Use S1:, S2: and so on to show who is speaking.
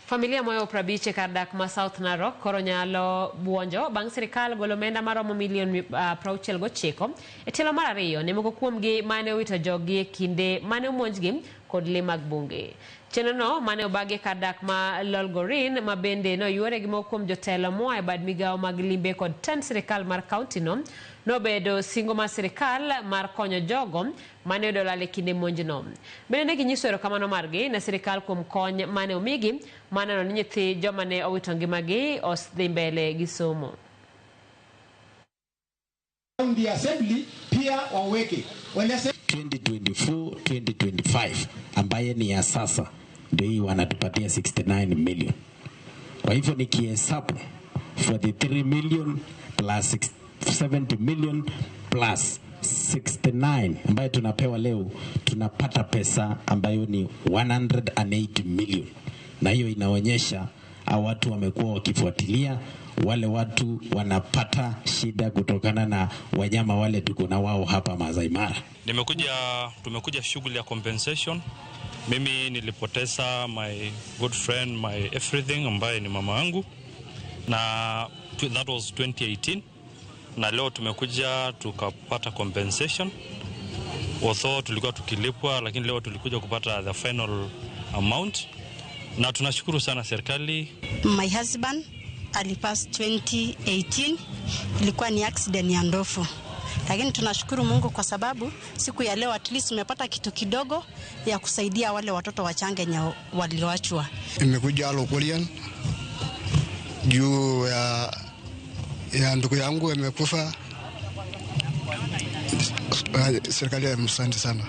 S1: Familia mohewo prabiche kardak ma South Narok koronyalo buonjo bang sirkal golo omenda maromo milion 69 e telo mar ariyo ne moko kuomgi mane owito jogi e kinde mane omonjgi kod le mag bunge. Chenrono mane obagi kardak ma Lolgorin ma bende no yuore gi moko kuom jotelo moa e bad migawo mag limbe kod tend sirkal mar kaunti no nobedo singo mar sirkal mar konyo jogo mane odolal e kinde monjno. Bende ne ginyiso erokamano margi ne sirkal kuom kony mane omigi maneno ni nyithi joma ne owito ngimagi osdhi mbele gi somo.
S2: The assembly pia waweke
S3: 2024-2025 ambaye ni ya sasa ndio hii wanatupatia 69 million. Kwa hivyo nikihesabu for the 3 million plus 70 million plus 69 ambayo tunapewa leo, tunapata pesa ambayo ni 180 million. Na hiyo inaonyesha watu wamekuwa wakifuatilia, wale watu wanapata shida kutokana na wanyama wale tuko na wao hapa Masai Mara.
S4: Tumekuja shughuli ya compensation. Mimi nilipoteza my good friend, my everything ambaye ni mama yangu, na that was 2018. Na leo tumekuja tukapata compensation. Although tulikuwa tukilipwa, lakini leo tulikuja kupata the final amount. Na tunashukuru sana serikali.
S5: My husband alipass 2018, ilikuwa ni accident ya ndofu. Lakini tunashukuru Mungu kwa sababu siku ya leo at least tumepata kitu kidogo ya kusaidia wale watoto wachanga walioachwa.
S6: Nimekuja Lokolian juu ya ndugu yangu amekufa. Serikali ya msante sana.